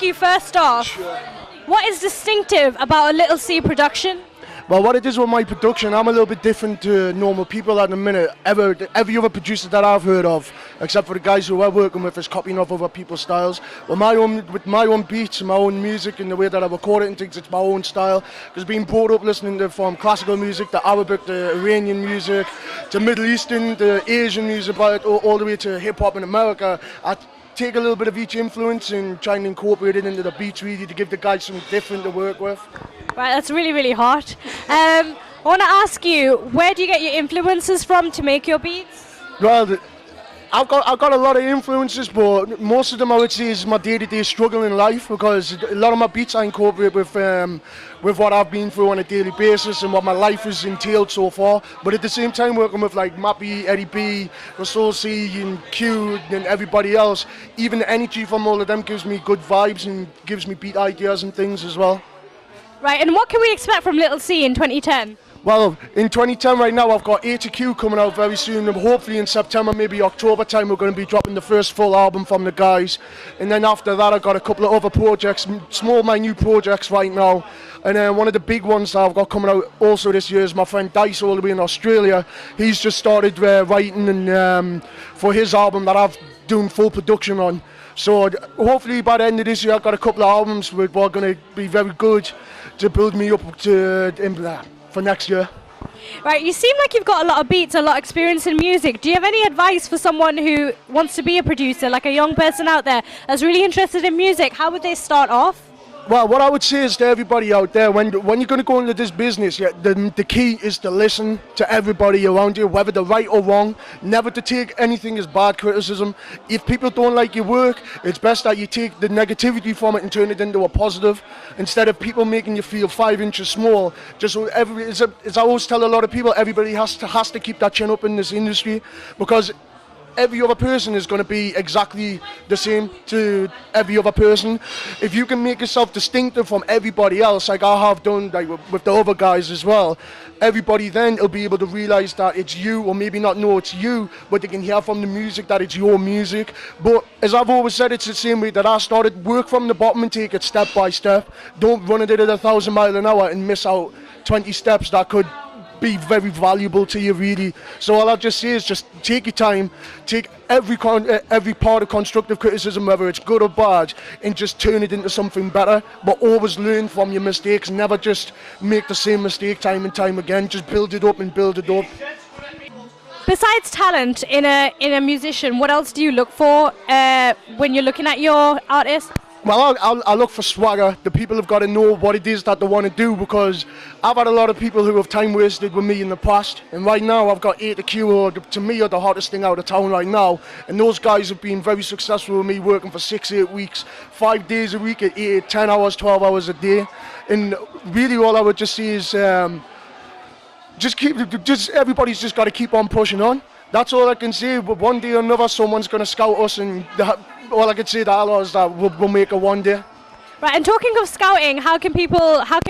you first off, what is distinctive about a Little C production? Well, what it is with my production, I'm a little bit different to normal people at the minute. Every other producer that I've heard of, except for the guys who we're working with, is copying off other people's styles. With my own beats, my own music, and the way that I record it and things, it's my own style. Because being brought up listening to from classical music, to Arabic, to Iranian music, to Middle Eastern, to Asian music, all the way to hip hop in America, I take a little bit of each influence and try and incorporate it into the beats really to give the guys something different to work with. Right, that's really, really hot. I want to ask you, where do you get your influences from to make your beats? Well, I've got a lot of influences, but most of them I would say is my day-to-day struggle in life, because a lot of my beats I incorporate with what I've been through on a daily basis and what my life has entailed so far. But at the same time, working with like Mappy, Eddie B, Russell C, and Q, and everybody else, even the energy from all of them gives me good vibes and gives me beat ideas and things as well. Right, and what can we expect from Little C in 2010? Well, in 2010 right now, I've got A to Q coming out very soon, and hopefully in September, maybe October time, we're going to be dropping the first full album from the guys. And then after that, I've got a couple of other projects, small, minute projects right now. And then one of the big ones that I've got coming out also this year is my friend Dice, all the way in Australia. He's just started writing and for his album that I've doing full production on. So hopefully by the end of this year, I've got a couple of albums which are going to be very good to build me up for next year. Right, you seem like you've got a lot of beats, a lot of experience in music. Do you have any advice for someone who wants to be a producer, like a young person out there that's really interested in music? How would they start off? Well, what I would say is to everybody out there, when you're going to go into this business, the key is to listen to everybody around you, whether they're right or wrong, never to take anything as bad criticism. If people don't like your work, it's best that you take the negativity from it and turn it into a positive, instead of people making you feel 5 inches small. Just so as I always tell a lot of people, everybody has to keep that chin up in this industry, because every other person is going to be exactly the same to every other person. If you can make yourself distinctive from everybody else, like I have done like with the other guys as well, everybody then will be able to realize that it's you, or maybe not know it's you, but they can hear from the music that it's your music. But as I've always said, it's the same way that I started. Work from the bottom and take it step by step. Don't run it at 1,000 miles an hour and miss out 20 steps that could be very valuable to you, really. So all I'll just say is just take your time, take every part of constructive criticism, whether it's good or bad, and just turn it into something better. But always learn from your mistakes. Never just make the same mistake time and time again. Just build it up and build it up. Besides talent in a musician, what else do you look for when you're looking at your artist? Well, I'll look for swagger. The people have got to know what it is that they want to do, because I've had a lot of people who have time wasted with me in the past, and right now I've got A to Q, or to me are the hottest thing out of town right now, and those guys have been very successful with me, working for 6-8 weeks, 5 days a week at 8, 10 hours, 12 hours a day. And really all I would just say is everybody's just got to keep on pushing on. That's all I can say. But one day or another, someone's going to scout us, and all I can say to Allah is that we'll make it one day. Right, and talking of scouting, how can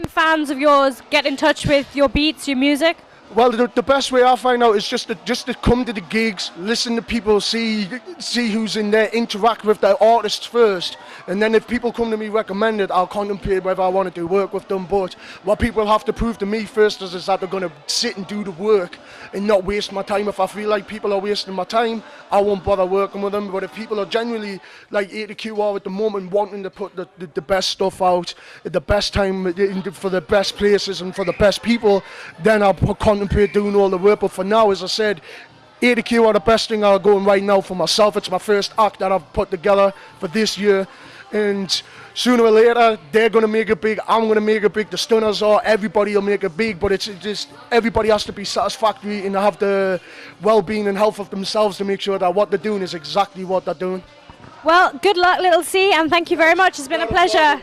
fans of yours get in touch with your beats, your music? Well, the best way I find out is just to come to the gigs, listen to people, see who's in there, interact with their artists first, and then if people come to me recommended, I'll contemplate whether I want to do work with them. But what people have to prove to me first is that they're going to sit and do the work and not waste my time. If I feel like people are wasting my time, I won't bother working with them. But if people are genuinely, like A to Q are at the moment, wanting to put the best stuff out at the best time, for the best places and for the best people, then I'll contemplate doing all the work. But for now, as I said, A to Q are the best thing I'm going right now for myself. It's my first act that I've put together for this year, and sooner or later they're going to make it big, I'm going to make it big, the Stunners are, everybody will make it big. But it's just everybody has to be satisfactory and have the well-being and health of themselves to make sure that what they're doing is exactly what they're doing. Well, good luck, Little C, and thank you very much. It's been a pleasure.